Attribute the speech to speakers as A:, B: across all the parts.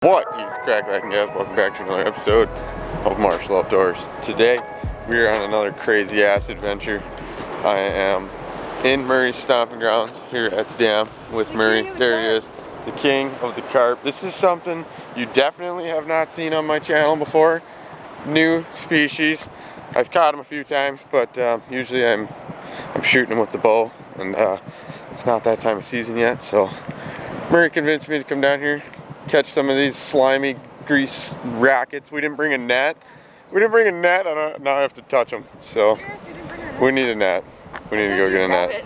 A: What is cracking, guys? Welcome back to another episode of Martial Outdoors. Today we are on another crazy ass adventure. I am in Murray's stomping grounds here at the dam with Murray. There he is, the king of the carp. This is something you definitely have not seen on my channel before. New species. I've caught him a few times, but usually I'm shooting him with the bow, and it's not that time of season yet. So Murray convinced me to come down here, catch some of these slimy grease rackets. We didn't bring a net. Now I have to touch them. So we need a net. We need to go get a net.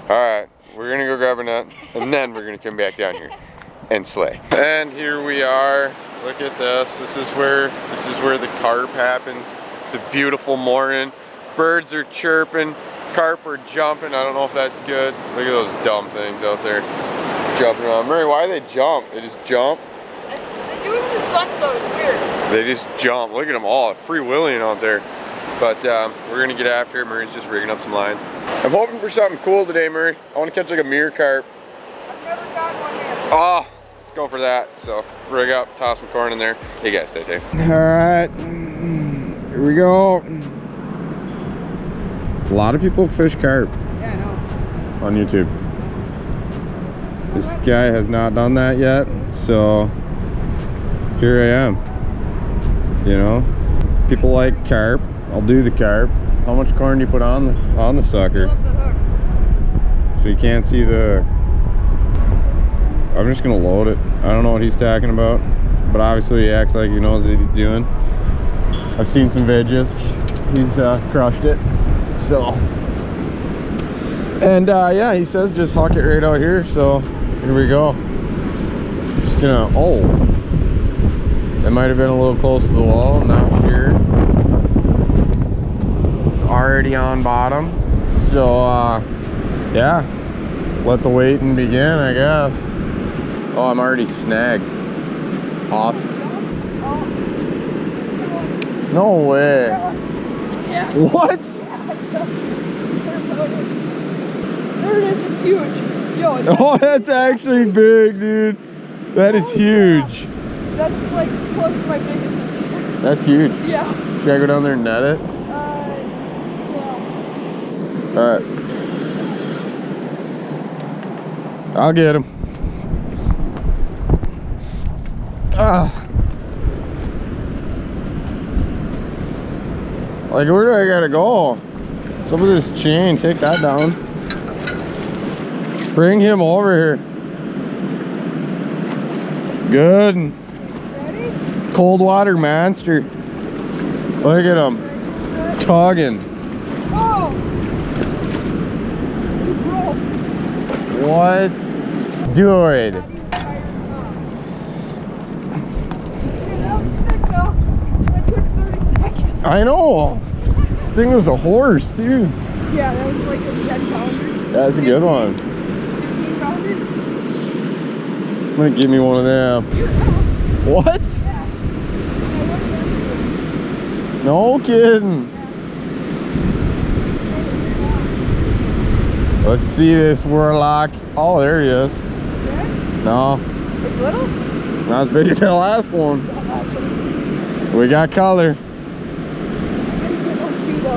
A: Alright, we're gonna go grab a net, and then we're gonna come back down here and slay. And here we are. Look at this. This is where the carp happens. It's a beautiful morning. Birds are chirping. Carp are jumping. I don't know if that's good. Look at those dumb things out there jumping around. Murray, why do they jump? They just jump?
B: They do it in the sun, so it's weird.
A: They just jump. Look at them all free-wheeling out there. But we're gonna get after it. Murray's just rigging up some lines. I'm hoping for something cool today, Murray. I want to catch like a mirror carp.
B: I've never gotten one yet.
A: Oh, let's go for that. So rig up, toss some corn in there. You guys stay tuned.
C: All right, here we go. A lot of people fish carp
B: Yeah, I know.
C: on YouTube. This guy has not done that yet, so here I am. You know, people like carp. I'll do the carp. How much corn do you put on the sucker?
B: Pull up the hook.
C: So you can't see the. I'm just gonna load it. I don't know what he's talking about, but obviously he acts like he knows what he's doing. I've seen some videos. He's crushed it. So, and yeah, he says just huck it right out here. So here we go. Just gonna. Oh, that might have been a little close to the wall. I'm not sure. It's already on bottom. So yeah, let the waiting begin, I guess. Oh, I'm already snagged. Awesome. No way.
B: Yeah.
C: What?
B: There it is, it's huge. Yo,
C: Oh, that's actually big, dude. That is huge.
B: that's like close to my biggest this year.
C: That's huge.
B: Yeah.
C: Should I go down there and net it?
B: Yeah.
C: All right. I'll get him. Ah. Like, where do I gotta go? Some of this chain, take that down. Bring him over here. Good.
B: Ready?
C: Cold water monster. Look at him. Tugging.
B: Oh! You broke.
C: What? Dude.
B: That was sick though. That took 30 seconds.
C: I know. Thing was a horse, dude.
B: Yeah, that was like a 10 pounder.
C: That's a good one.
B: 15 pounder.
C: I'm gonna give me one of them. What?
B: Yeah.
C: No kidding. Let's see this warlock. Oh, there he is.
B: Yeah?
C: No,
B: It's little?
C: not as big as that last one. We got color.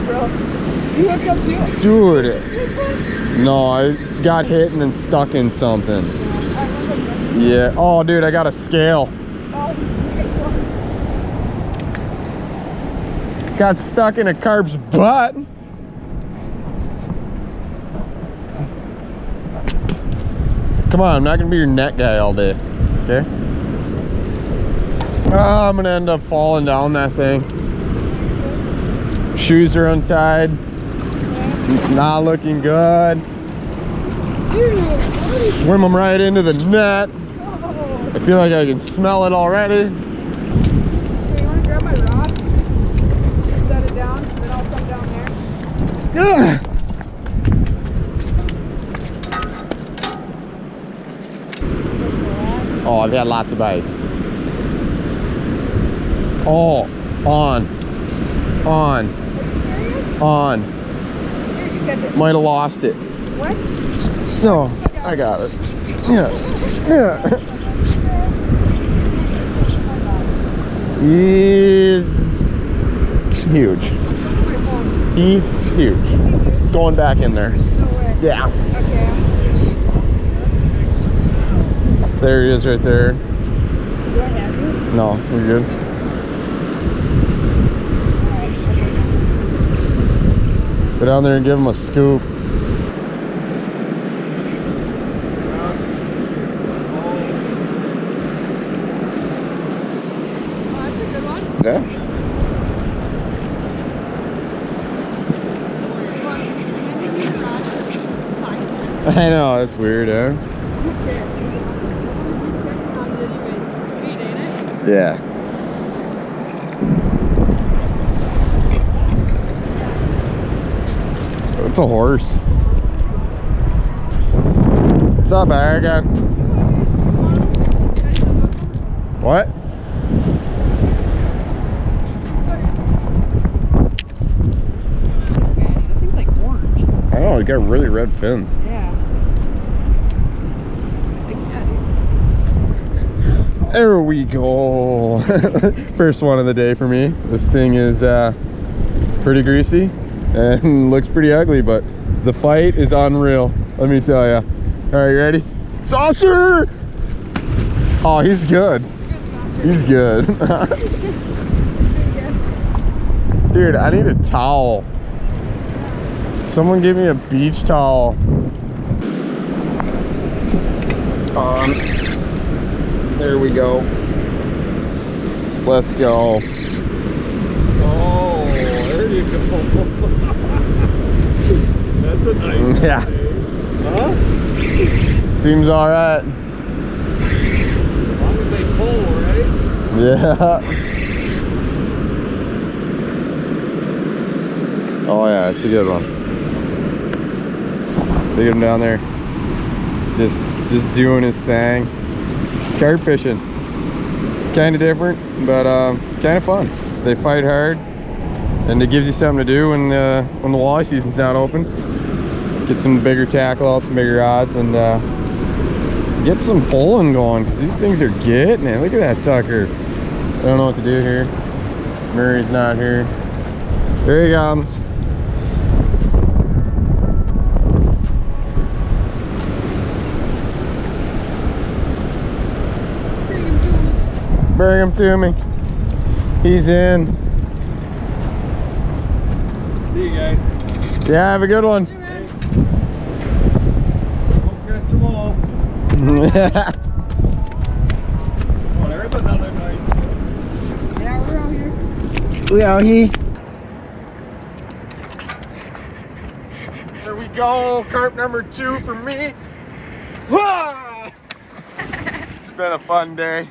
B: Bro. You hooked up too?
C: Dude. No, I got hit and then stuck in something. Yeah. Oh, dude, I got a scale. Got stuck in a carp's butt. Come on, I'm not gonna be your net guy all day, okay? Oh, I'm gonna end up falling down that thing. Shoes are untied. Not looking good. Swim them right into the net. I feel like I can smell it already.
B: Okay, you want to grab my rod? Just set it down, then I'll come down there.
C: Ugh. Oh, I've had lots of bites. Oh, on.
B: Here, you catch it.
C: Might have lost it.
B: What?
C: No, I got it. Yeah. He's huge. He's huge. It's going back in there.
B: No way.
C: Yeah.
B: Okay.
C: There he is right there.
B: Do I have you?
C: No, we're good. Go down there and give him a scoop.
B: Oh, that's a good one.
C: Yeah. I know, that's weird, huh?
B: Sweet, ain't it?
C: Yeah. It's a horse. What's up, Aragon? What?
B: That thing's like orange.
C: I don't know, it got really red fins.
B: Yeah.
C: There we go. First one of the day for me. This thing is pretty greasy and looks pretty ugly, but the fight is unreal, let me tell you. All right, you ready? Saucer! Oh, he's good. He's good. Dude, I need a towel. Someone give me a beach towel. There we go. Let's go.
D: Oh, there you go. That's a nice
C: Yeah.
D: day. Huh?
C: Seems all right.
D: As long as they pull, right?
C: Yeah. Oh yeah, it's a good one. Look at him down there. Just doing his thing. Carp fishing. It's kind of different, but it's kind of fun. They fight hard, and it gives you something to do when the walleye season's not open. Get some bigger tackle out, some bigger rods, and get some pulling going, because these things are getting it. Look at that sucker. I don't know what to do here. Murray's not here. There he comes. Bring him to me. He's in.
D: See you guys.
C: Yeah, have a good one.
D: Don't catch them all. Oh, there's another nice one.
B: Yeah, we're out here.
C: We out here. There we go. Carp number 2 for me. Wah! It's been a fun day.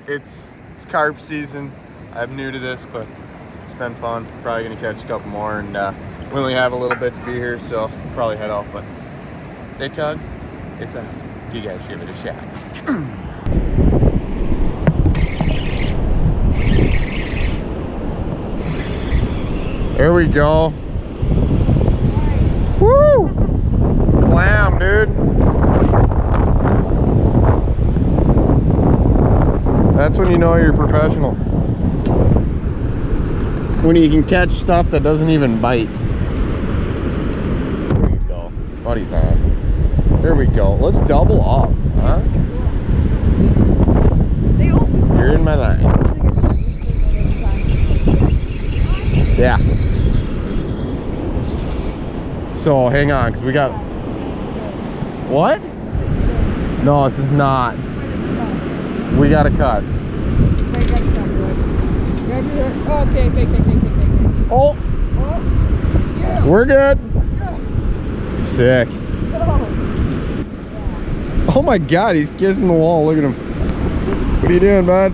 C: It's carp season. I'm new to this, but it's been fun. Probably gonna catch a couple more, and we only have a little bit to be here, so probably head off. But they tug. It's awesome. You guys give it a shot. There we go. Woo! Clam, dude. That's when you know you're professional. When you can catch stuff that doesn't even bite. There we go. Buddy's on. There we go. Let's double up, huh? You're in my line. Yeah. So hang on, because we got... What? No, this is not. We got to cut.
B: Okay.
C: Oh,
B: Yeah.
C: we're good. Sick. Oh my God, he's kissing the wall. Look at him. What are you doing, bud?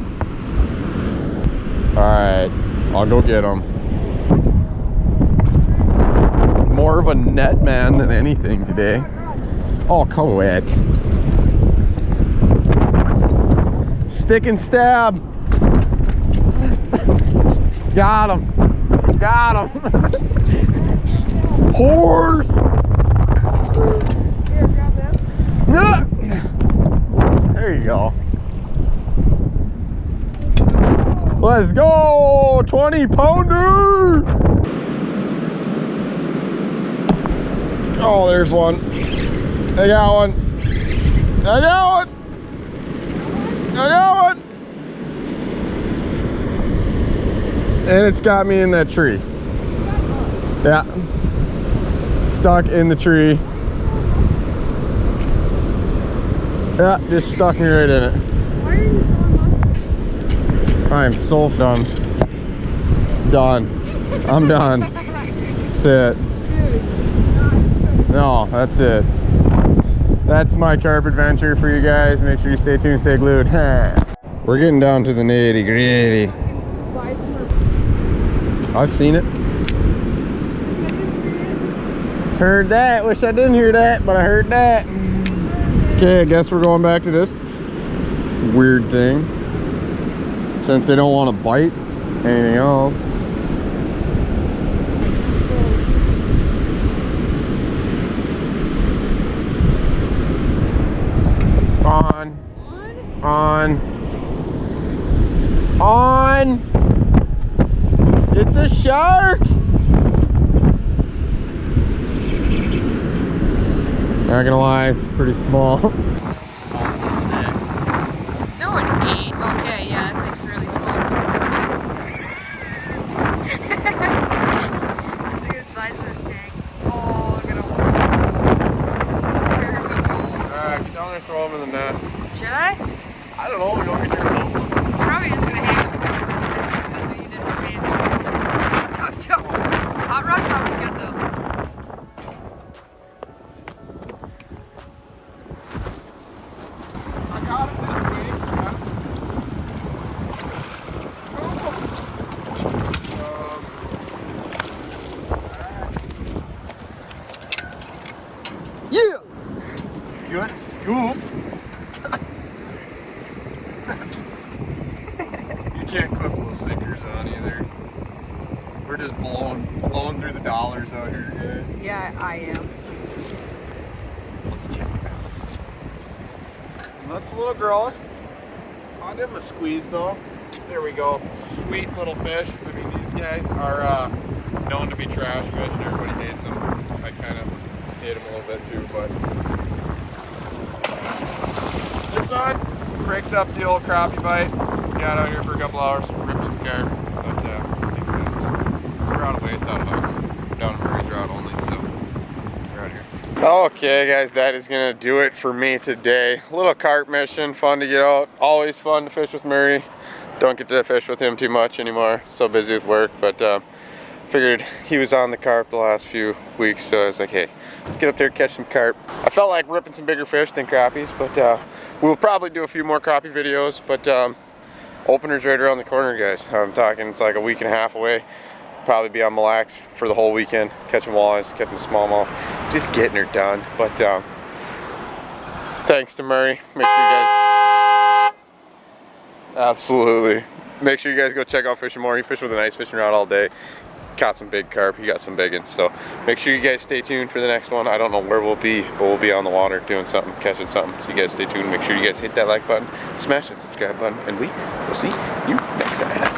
C: All right, I'll go get him. More of a net man than anything today. Oh, quit. Stick and stab. Got him. Got him. Horse.
B: Here, grab this.
C: There you go. Let's go! 20-pounder! Oh, there's one. I got one. I got one. I got one. And it's got me in that tree. Yeah. Stuck in the tree. Yeah, just stuck me right in it.
B: Why are you so much?
C: I'm so done. Done. I'm done. That's it. No, that's it. That's my carp adventure for you guys. Make sure you stay tuned, stay glued. We're getting down to the nitty gritty. I've seen it. Heard that. Wish I didn't hear that, but I heard that. Okay, I guess we're going back to this weird thing. Since they don't want to bite anything else. On. It's a shark. Not gonna lie, it's pretty small.
B: No, it ain't. Okay, yeah, that thing's really small. Look at the size of this tank. Oh, look at him. Here we go.
C: Alright, get down there, throw them in the net.
B: Should I?
C: I don't know, we don't get your boat.
B: I'm probably just gonna hang with it. That's what you did for me. No, don't. The hot rod probably good though.
C: I got it this way.
B: Yeah!
C: Good scoop. You can't clip those sinkers on either. We're just blowing through the dollars out here, guys.
B: Yeah, I am.
C: Let's check it out. That's a little gross. I'll give him a squeeze though. There we go. Sweet little fish. I mean, these guys are known to be trash fish and everybody hates them. I kind of hate them a little bit too, but they're fun. Breaks up the old crappie bite. Got out here for a couple hours, ripped some carp, but I think we're out of weights, out of hooks. Down in Murray's route only, so we're out here. Okay guys, that is gonna do it for me today. A little carp mission, fun to get out. Always fun to fish with Murray. Don't get to fish with him too much anymore, so busy with work, but figured he was on the carp the last few weeks, so I was like, hey, let's get up there and catch some carp. I felt like ripping some bigger fish than crappies, but we'll probably do a few more crappie videos, but opener's right around the corner, guys. I'm talking, it's like a week and a half away. Probably be on Mille Lacs for the whole weekend, catching walleyes, catching smallmouth, just getting her done. But thanks to Murray. Make sure you guys, absolutely, make sure you guys go check out Fishing More. He fished with a nice fishing rod all day. Caught some big carp, he got some big ones. So make sure you guys stay tuned for the next one. I don't know where we'll be, but we'll be on the water doing something, catching something. So you guys stay tuned. Make sure you guys hit that like button, smash that subscribe button, and we will see you next time.